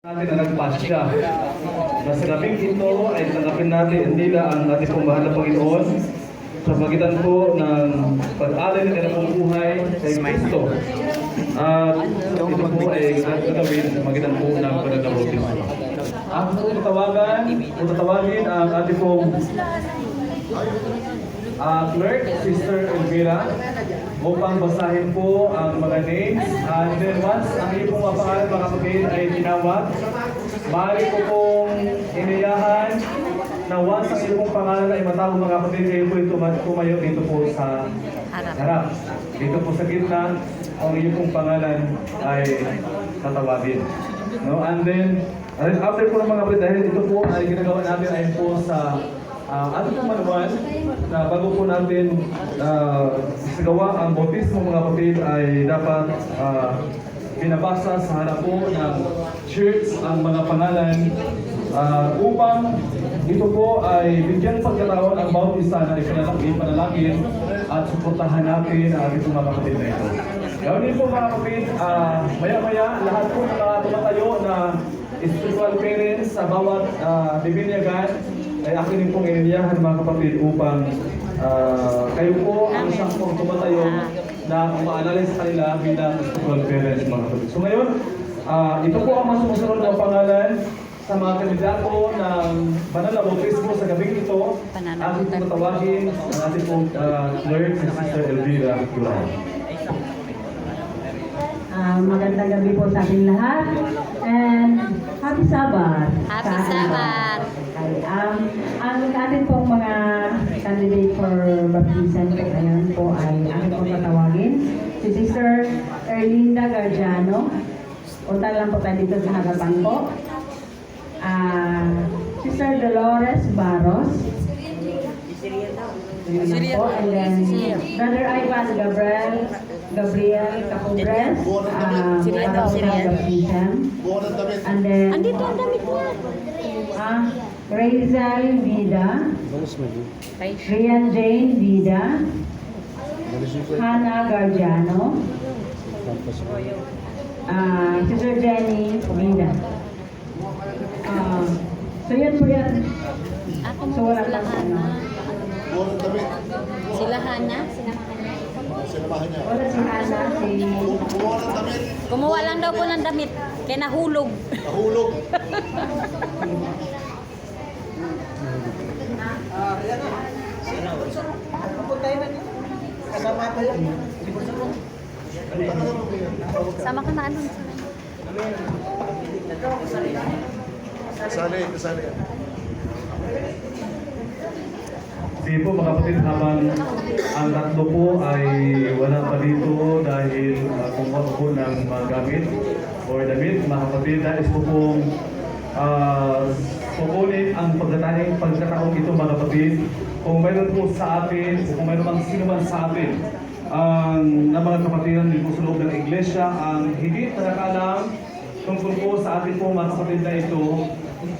Natin na nagpasya. Na sa gabing ito ay tanggapin natin nila ang ating pong mahal na Panginoon sa pagitan po ng pag-alay ng kanilang buhay kay Kristo. At ito po ay gagawin sa pagitan po ng pananabautismo. Ang tatawagin ang ating pong clerk, Sister Elvira, upang basahin po ang mga names. And then once ang iyong mga pangalan mga kapatid ay tinawag, maaari po pong iniyahan na once ang iyong pangalan ay matawag mga kapatid, kayo po tumayo dito po sa harap. Dito po sa gitna, ang iyong pong pangalan ay tatawagin. No? And then, after po ng mga kapatid, dahil ito po ay ginagawa natin ay po sa ating pong manual na bago po natin isagawa ang bautismo mga kapatid ay dapat binabasa sa harap po ng church ang mga pangalan upang ito po ay bigyan pagkataon ang bawat isa na ipanalangin at suportahan natin ang ating mga kapatid na ito. Gawin po mga kapatid, maya-maya lahat po ng tumatayo na spiritual parents sa bawat bibinyagan ay akin din pong iniliyahan mga kapatid upang kayo po ang siyang pong tumatayo na umaalala sa kanila bilang spiritual parents mga kapatid. So ngayon, ito po ang mas sumusunod na pangalan sa mga kandidato ng banal na bautismo sa gabing ito. Ating pong tatawagin ang ating pong clerk, si Sister Elvira Duran. Magandang gabi po sa ating lahat and Happy Sabbath! Happy Sabbath! Okay. Ang ating pong mga candidate for baptism po ngayon po ay ating pong tatawagin si Sister Erlinda Gargiano. Punta lang po tayo dito sa harapan po. Sister Dolores Barros. Yun po. And then Brother Ivan Gabriel Capogres, para po sa baptism. And then Andito ang damit niya. Razel Vida, Rian Jane Vida, Hannah Gargiano, Sister Jenny Vida. So yun po yan. Ako So mo wala sila lang Hana. Sila Hana? Wala si Hannah, si... Kumuha lang daw po ng damit. Kaya nahulog. Nahulog. Sama ka na ano? Kasali. Sige po mga kapatid, habang ang tatlo po ay wala pa dito dahil kumuha po ng mga gamit or damit, mga kapatid, nais po pong pupunin ang pagkataong ito mga kapatid. Kung mayroon po sa atin, o kung mayroon mang sino man sa atin, na mga kapatiran din po sa loob ng iglesia, ang higit na nakaalam tungkol po sa atin po mga kapatid na ito,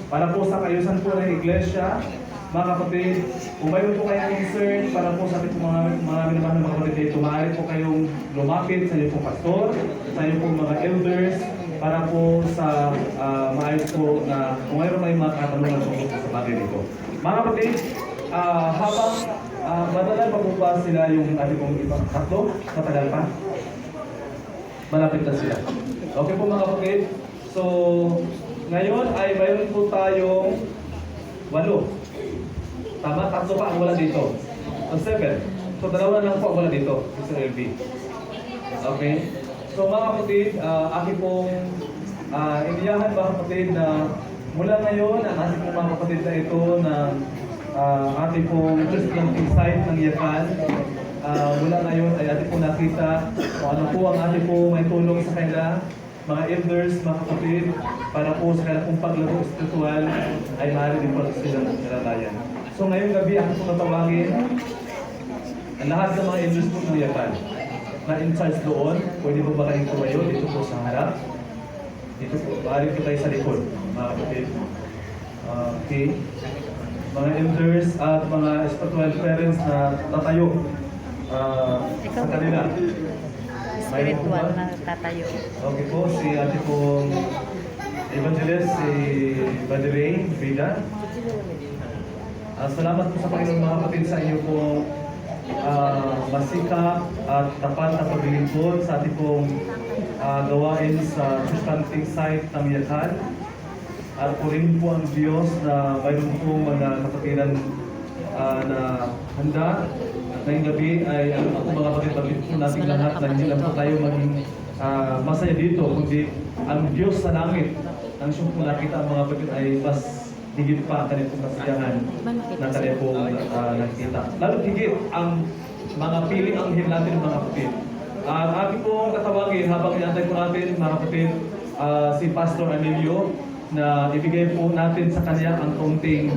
para po sa kayusan po ng iglesia, mga kapatid, kung mayroon po kayong concern para po sa ating mga minamahal na mga kapatid dito, maaari po kayong lumapit sa inyong pong pastor, sa inyong pong mga elders, para po sa maayos po na kung mayroon kayong mga katanungan po sa bagay dito. Mga kapatid, habang matagal pa po ba sila yung ating pong ibang tatlo? Matagal pa? Malapit na sila. Okay po mga kapatid. So, ngayon ay mayroon po tayong 8. Tama, tatlo pa ang wala dito. O 7. So, dalawa lang po ang wala dito. Sister LB. Okay? So, mga kapatid, aking pong iniyahan mga kapatid na mula ngayon, ang ating pong mga kapatid na ito na ating pong Christian Insight ng Yakan. Mula ngayon ay ating pong nakita kung ano po ang ating pong may tulong sa kanila, mga elders, mga kapatid, para po sa kanilang pong paglaro spiritual ay maaari din po silang nilalayan. So ngayong gabi ako po natawagin ang lahat ng mga elders po ng Yakan na in charge doon. Pwede po ba kayong tumayo dito po sa harap? Dito po, maaari po tayo sa likod, mga kapatid. Okay. Mga elders at mga spiritual parents na tatayo sa kanila. Spiritual na tatayo. Okay po, si ate pong Evangelist si Badire Vida. Salamat po sa Panginoon mga kapatid sa inyo po masikap at tapat na paglilingkod sa ating pong gawain sa church planting site ng Yakan. At purihin po ang Diyos na mayroon po mga kapatiran na handa. At ngayong gabi ay ako mga kapatid po natin lahat na hindi lang po tayo maging masaya dito, kundi ang Diyos sa langit. Ang siyang po nakita ang mga kapatid ay mas higit pa ang kanyang pong kasiyahan na kanyang pong nakikita. Lalo higit ang mga piling anghel natin mga kapatid. Ang ating pong katawagin habang inantay po natin mga kapatid si Pastor Emilio na ibigay po natin sa kanya ang kaunting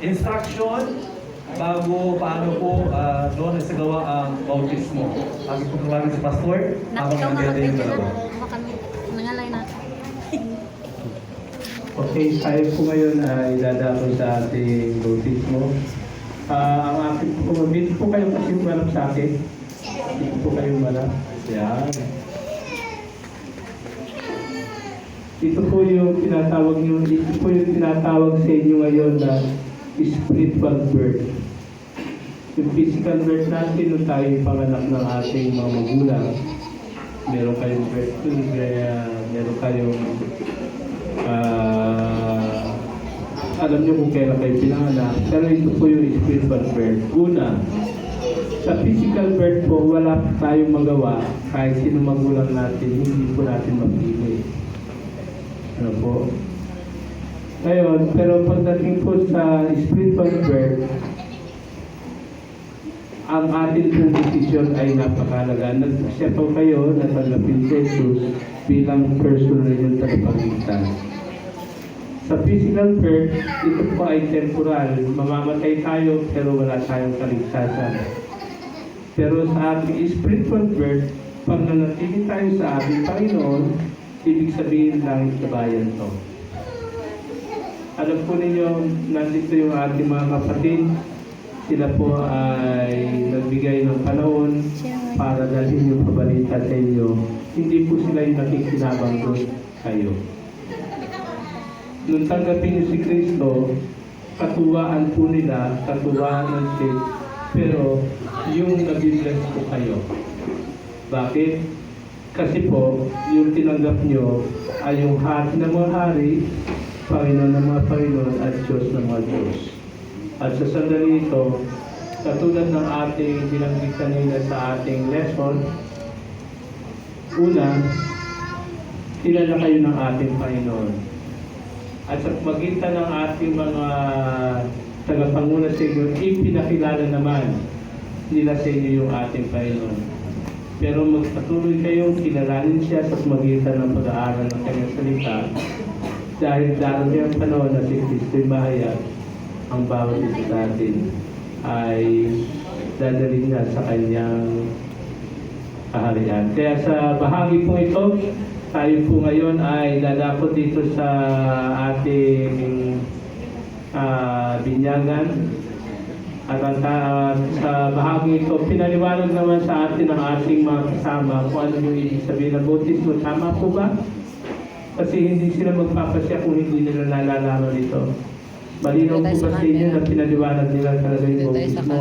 instruction bago paano po doon sa gawa ang bautismo. Aking po tawagin si Pastor habang Nakitaw nga nandiyan kapit yung na. dalawa. Kami, nangalay natin. Okay, tayo po ngayon ay dadako sa ating bautismo. Ang aking po, dito po kayo kasi malap sa akin. Dito po kayo malap. Yan. Ito po yung tinatawag nyo, ito po yung tinatawag sa inyo ngayon na spiritual birth. Yung physical birth natin, nung tayo panganak ng ating mga magulang, meron kayong birth to, meron kayong alam nyo kung kailan kayo pinanganak, pero ito po yung spiritual birth. Una, sa physical birth po, wala tayong magawa kahit sino magulang natin, hindi po natin mapili. Ano po? Ngayon, pero pagdating po sa spiritual birth, ang ating pong desisyon ay napakahalaga. Siya po kayo natanggapin si Jesus bilang personal yung tagapagligtas. Sa physical birth, ito po ay temporal. Mamamatay tayo pero wala tayong kaligtasan. Pero sa ating spiritual birth, pag nanatili tayo sa ating Panginoon, ibig sabihin langit na bayan to. Alam po ninyo, nandito yung ating mga kapatid. Sila po ay nagbigay ng panahon para dalhin yung pabalita sa inyo. Hindi po sila yung nakikinabang doon kayo. Nung tanggapin niyo si Kristo, katuwaan po nila, katuwaan ng faith, pero yung nabibless po kayo. Bakit? Kasi po, yung tinanggap nyo ay yung hari ng mga hari, Panginoon ng mga Panginoon at Diyos ng mga Diyos. At sa sandali ito, katulad ng ating binanggit kanina sa ating lesson, una, kilala kayo ng ating Panginoon. At sa magitan ng ating mga tagapanguna sa inyo, ipinakilala naman nila sa inyo yung ating Panginoon. Pero magpatuloy kayong kilalanin siya sa magitan ng pag-aaral ng kanyang salita dahil darating ang panahon na si Kristo'y mahayag, ang bawat isa sa atin ay dadalhin niya sa kanyang kaharian. Kaya sa bahagi po ito, tayo po ngayon ay dadapot dito sa ating binyagan. At sa bahagi ito, pinaliwanag naman sa atin ng ating mga kasama kung ano yung ibig sabihin ng bautismo. Tama po ba? Kasi hindi sila magpapasya kung hindi nila nalalaman ito. Malinaw po ba sa inyo na pinaliwanag nila talaga yung bautismo?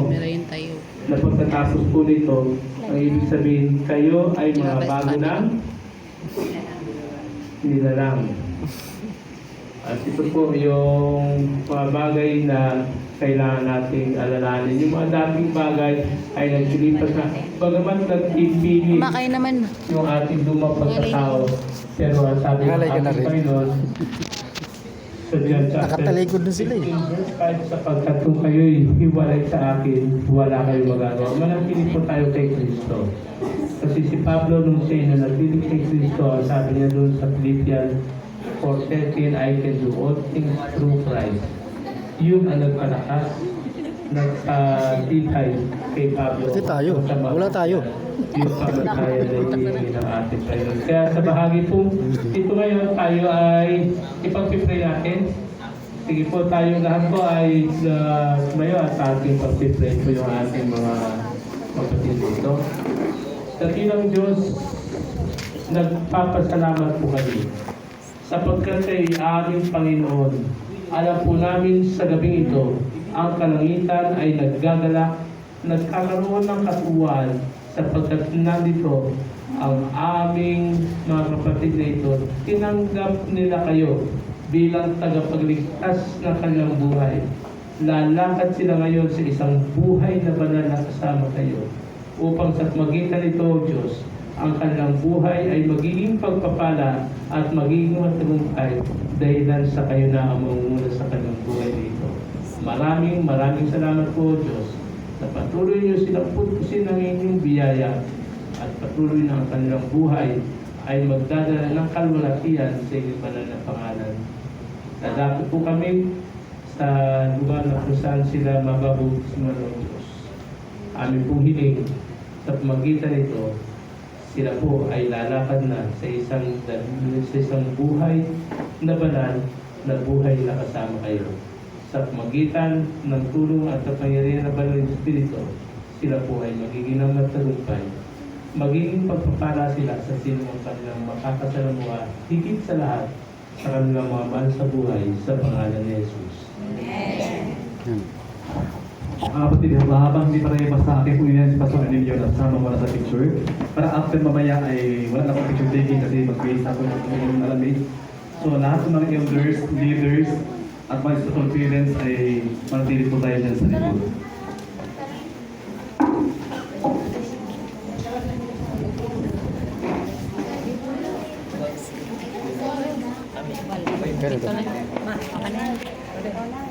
Na pagkatapos po nito, ang ibig sabihin, kayo ay mga bago ng nilalang. At ito po yung mga bagay na kailangan nating alalahanin. Yung mga dating bagay ay nagsilipas na. Bagamat nag-ipili yung ating lumang pagkatao. Pero ang sabi ng ating Panginoon, sa John chapter 15, kahit sapagkat kung kayo'y hiwalay sa akin, wala kayong magagawa. Manatili po tayo kay Kristo. Kasi si Pablo nung siya nanatili kay Kristo, sabi niya doon sa Philippians 4:13, I can do all things through Christ. Yun ang nagpalakas, nagtitay kay Pablo. Pati tayo. Wala tayo. Yung pagkakaya na hinihingi ng ating Panginoon. Kaya sa bahagi po, ito ngayon tayo ay ipag-pray natin. Sige po, tayo lahat po ay tumayo at ating pag-pray po yung ating mga kapatid dito. Dakilang Diyos, nagpapasalamat po kami sapagkat kay aming Panginoon. Alam po namin sa gabing ito, ang kalangitan ay naggagalak, nagkakaroon ng katuwaan sapagkat nandito ang aming mga kapatid na ito. Tinanggap nila kayo bilang tagapagligtas ng kanilang buhay. Lalakad sila ngayon sa isang buhay na banal na kasama kayo upang sa magitan nito, Diyos, ang kanilang buhay ay magiging pagpapala at magiging matagumpay dahilan sa kayo na ang mangunguna sa kanilang buhay dito. Maraming salamat po, Diyos, na patuloy niyo silang putusin ng inyong biyaya at patuloy na ang kanilang buhay ay magdadala ng kalwalatian sa inyong banal na pangalan. Dadapot po kami sa lugar na kung saan sila mababautismo ng Diyos. Amin pong hiling sa pamagitan nito, sila po ay lalakad na sa isang buhay na banal na buhay na kasama kayo. Sa pamagitan ng tulong at kapangyarihan na banal ng Espiritu, sila po ay magiging ng matagumpay. Magiging pagpapala sila sa sino ang kanilang makakasalamuha, higit sa lahat sa kanilang mga mahal sa buhay sa pangalan ni Jesus. Mga kapatid, habang hindi pa tayo basta ating ulinan si Pastor Emilio at sama mo na sa picture. Para after mamaya ay wala na akong picture taking kasi mag-waste ako ng alamig. So lahat ng mga elders, leaders, at mga spiritual parents ay manatili po tayo dyan sa likod. Ito na. Ma,